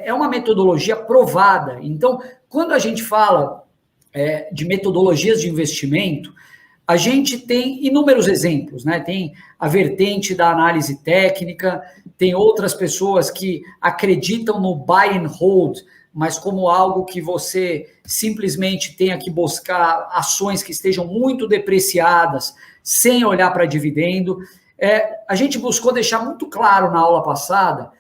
é uma metodologia provada. Então, quando a gente fala de metodologias de investimento, a gente tem inúmeros exemplos, né? Tem a vertente da análise técnica, tem outras pessoas que acreditam no buy and hold, mas como algo que você simplesmente tenha que buscar ações que estejam muito depreciadas, sem olhar para dividendo. A gente buscou deixar muito claro na aula passada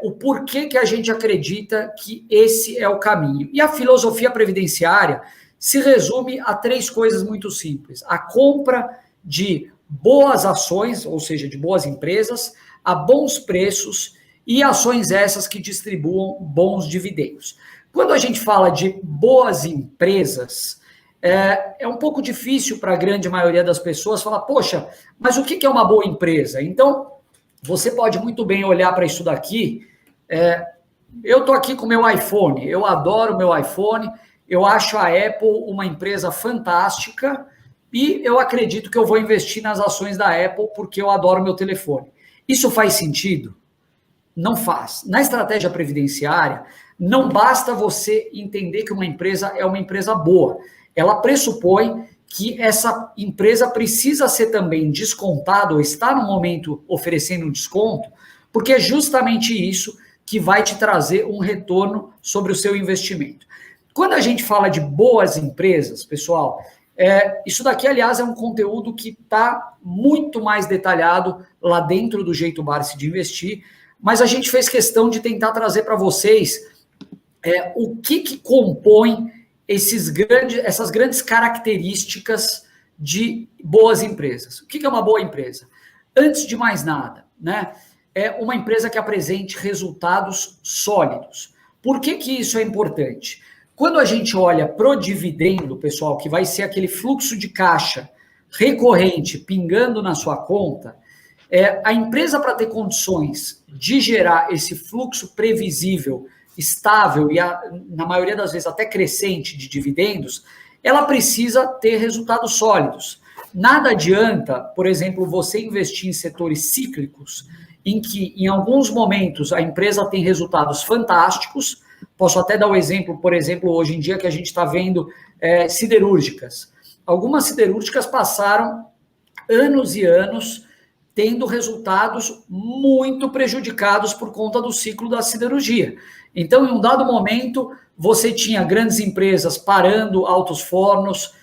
o porquê que a gente acredita que esse é o caminho. E a filosofia previdenciária se resume a 3 coisas muito simples: a compra de boas ações, ou seja, de boas empresas, a bons preços e ações essas que distribuam bons dividendos. Quando a gente fala de boas empresas, é um pouco difícil para a grande maioria das pessoas falar, poxa, mas o que é uma boa empresa? Então, você pode muito bem olhar para isso daqui. Eu estou aqui com o meu iPhone, eu adoro o meu iPhone, eu acho a Apple uma empresa fantástica e eu acredito que eu vou investir nas ações da Apple porque eu adoro meu telefone. Isso faz sentido? Não faz. Na estratégia previdenciária, não basta você entender que uma empresa é uma empresa boa. Ela pressupõe que essa empresa precisa ser também descontada ou está no momento oferecendo um desconto, porque é justamente isso que vai te trazer um retorno sobre o seu investimento. Quando a gente fala de boas empresas, pessoal, isso daqui, aliás, é um conteúdo que está muito mais detalhado lá dentro do Jeito Barsi de Investir, mas a gente fez questão de tentar trazer para vocês o que compõe essas grandes características de boas empresas. O que é uma boa empresa? Antes de mais nada, né, é uma empresa que apresente resultados sólidos. Por que isso é importante? Quando a gente olha para o dividendo, pessoal, que vai ser aquele fluxo de caixa recorrente pingando na sua conta, a empresa, para ter condições de gerar esse fluxo previsível, estável e, na maioria das vezes, até crescente de dividendos, ela precisa ter resultados sólidos. Nada adianta, por exemplo, você investir em setores cíclicos, em que, em alguns momentos, a empresa tem resultados fantásticos. Posso até dar um exemplo, por exemplo, hoje em dia que a gente está vendo siderúrgicas. Algumas siderúrgicas passaram anos e anos tendo resultados muito prejudicados por conta do ciclo da siderurgia. Então, em um dado momento, você tinha grandes empresas parando altos fornos,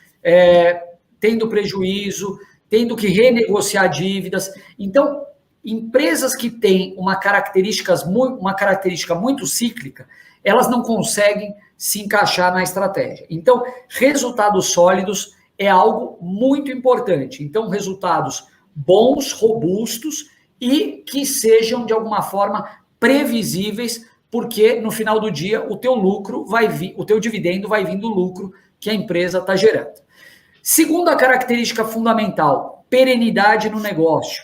tendo prejuízo, tendo que renegociar dívidas. Então, empresas que têm uma característica muito cíclica, elas não conseguem se encaixar na estratégia. Então, resultados sólidos é algo muito importante. Então, resultados bons, robustos e que sejam, de alguma forma, previsíveis, porque no final do dia o teu lucro vai vir, o teu dividendo vai vir do lucro que a empresa está gerando. Segunda característica fundamental, perenidade no negócio.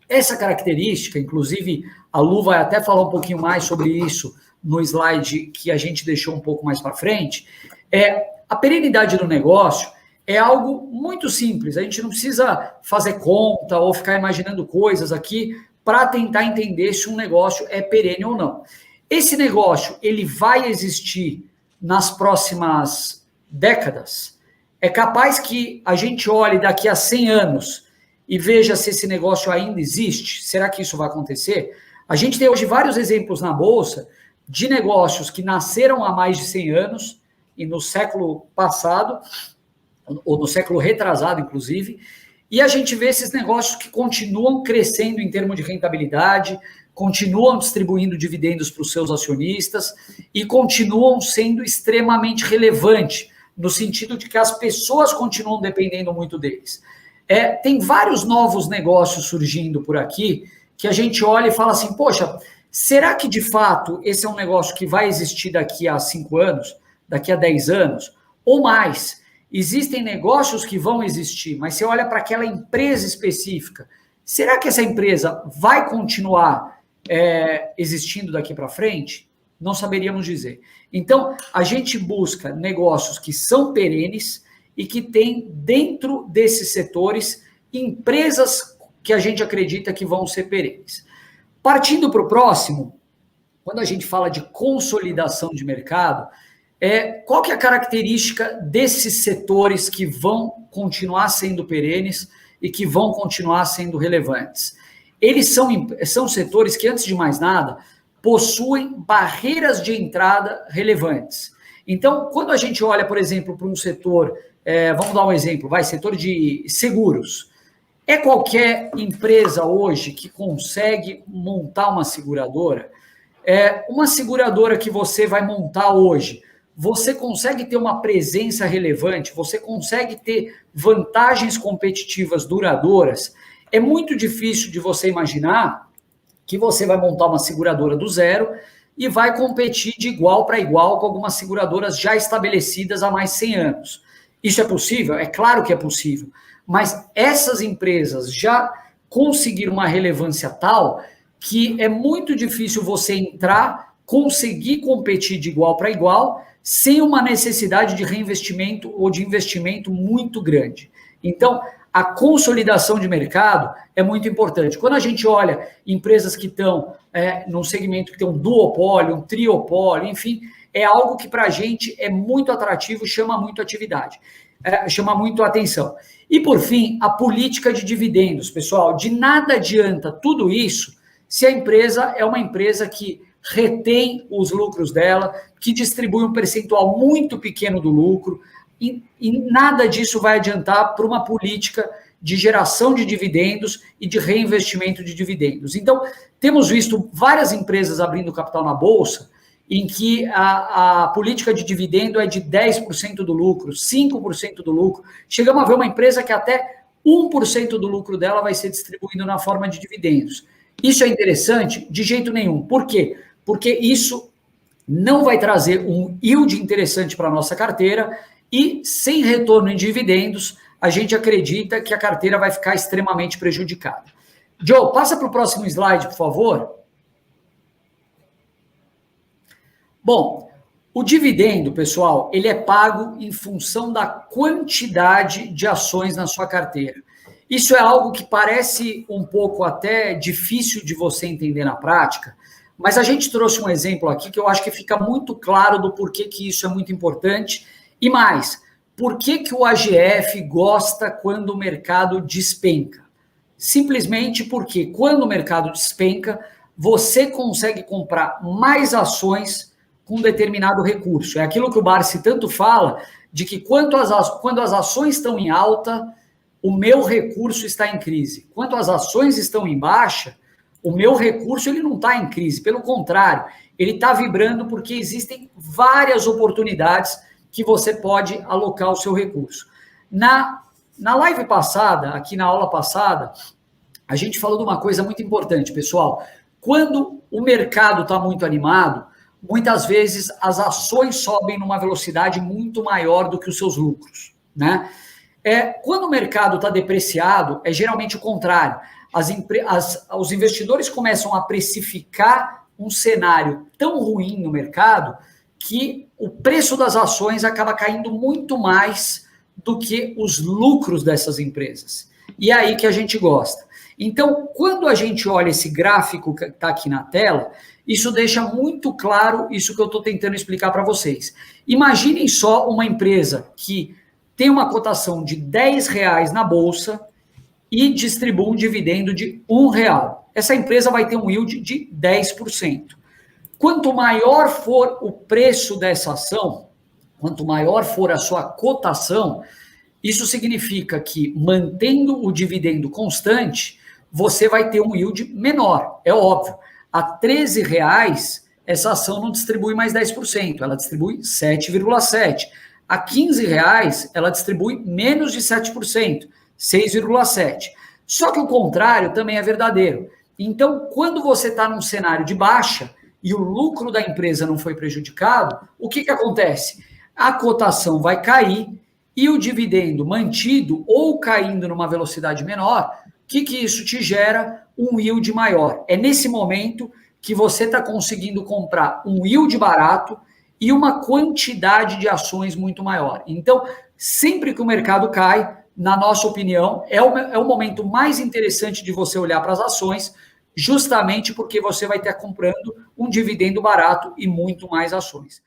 Essa característica, inclusive, a Lu vai até falar um pouquinho mais sobre isso no slide que a gente deixou um pouco mais para frente. A perenidade do negócio é algo muito simples. A gente não precisa fazer conta ou ficar imaginando coisas aqui para tentar entender se um negócio é perene ou não. Esse negócio, ele vai existir nas próximas décadas? É capaz que a gente olhe daqui a 100 anos e veja se esse negócio ainda existe? Será que isso vai acontecer? A gente tem hoje vários exemplos na Bolsa de negócios que nasceram há mais de 100 anos e no século passado, ou no século retrasado, inclusive, e a gente vê esses negócios que continuam crescendo em termos de rentabilidade, continuam distribuindo dividendos para os seus acionistas e continuam sendo extremamente relevantes, no sentido de que as pessoas continuam dependendo muito deles. Tem vários novos negócios surgindo por aqui que a gente olha e fala assim, poxa, será que de fato esse é um negócio que vai existir daqui a 5 anos, daqui a 10 anos, ou mais? Existem negócios que vão existir, mas você olha para aquela empresa específica, será que essa empresa vai continuar existindo daqui para frente? Não saberíamos dizer. Então, a gente busca negócios que são perenes e que tem dentro desses setores empresas que a gente acredita que vão ser perenes. Partindo para o próximo, quando a gente fala de consolidação de mercado, qual que é a característica desses setores que vão continuar sendo perenes e que vão continuar sendo relevantes? Eles são setores que, antes de mais nada, possuem barreiras de entrada relevantes. Então, quando a gente olha, por exemplo, para um setor, vamos dar um exemplo, setor de seguros. É qualquer empresa hoje que consegue montar uma seguradora? Uma seguradora que você vai montar hoje, você consegue ter uma presença relevante, você consegue ter vantagens competitivas duradouras. É muito difícil de você imaginar que você vai montar uma seguradora do zero e vai competir de igual para igual com algumas seguradoras já estabelecidas há mais de 100 anos. Isso é possível? É claro que é possível. Mas essas empresas já conseguiram uma relevância tal que é muito difícil você entrar, conseguir competir de igual para igual, sem uma necessidade de reinvestimento ou de investimento muito grande. Então, a consolidação de mercado é muito importante. Quando a gente olha empresas que estão num segmento que tem um duopólio, um triopólio, enfim, é algo que para a gente é muito atrativo, chama muito atividade, chama muito atenção. E, por fim, a política de dividendos. Pessoal, de nada adianta tudo isso se a empresa é uma empresa que retém os lucros dela, que distribui um percentual muito pequeno do lucro, e nada disso vai adiantar para uma política de geração de dividendos e de reinvestimento de dividendos. Então, temos visto várias empresas abrindo capital na Bolsa, em que a política de dividendo é de 10% do lucro, 5% do lucro. Chegamos a ver uma empresa que até 1% do lucro dela vai ser distribuído na forma de dividendos. Isso é interessante? De jeito nenhum. Por quê? Porque isso não vai trazer um yield interessante para a nossa carteira e, sem retorno em dividendos, a gente acredita que a carteira vai ficar extremamente prejudicada. Joe, passa para o próximo slide, por favor. Bom, o dividendo, pessoal, ele é pago em função da quantidade de ações na sua carteira. Isso é algo que parece um pouco até difícil de você entender na prática, mas a gente trouxe um exemplo aqui que eu acho que fica muito claro do porquê que isso é muito importante. E mais, por que o AGF gosta quando o mercado despenca? Simplesmente porque quando o mercado despenca, você consegue comprar mais ações com determinado recurso. É aquilo que o Barsi tanto fala, de que quando as ações estão em alta, o meu recurso está em crise. Quando as ações estão em baixa, o meu recurso ele não está em crise. Pelo contrário, ele está vibrando porque existem várias oportunidades que você pode alocar o seu recurso. Na live passada, aqui na aula passada, a gente falou de uma coisa muito importante, pessoal. Quando o mercado está muito animado, muitas vezes as ações sobem numa velocidade muito maior do que os seus lucros, né? Quando o mercado está depreciado, é geralmente o contrário. Os investidores começam a precificar um cenário tão ruim no mercado que o preço das ações acaba caindo muito mais do que os lucros dessas empresas. E é aí que a gente gosta. Então, quando a gente olha esse gráfico que está aqui na tela, isso deixa muito claro isso que eu estou tentando explicar para vocês. Imaginem só uma empresa que tem uma cotação de R$10 na bolsa e distribui um dividendo de R$1. Essa empresa vai ter um yield de 10%. Quanto maior for o preço dessa ação, quanto maior for a sua cotação, isso significa que, mantendo o dividendo constante, você vai ter um yield menor. É óbvio. A R$13, essa ação não distribui mais 10%, ela distribui 7,7%. A R$15, ela distribui menos de 7%, 6,7%. Só que o contrário também é verdadeiro. Então, quando você está num cenário de baixa e o lucro da empresa não foi prejudicado, o que acontece? A cotação vai cair e o dividendo mantido ou caindo numa velocidade menor, o que isso te gera? Um yield maior. É nesse momento que você está conseguindo comprar um yield barato e uma quantidade de ações muito maior. Então, sempre que o mercado cai, na nossa opinião, é o momento mais interessante de você olhar para as ações, justamente porque você vai estar comprando um dividendo barato e muito mais ações.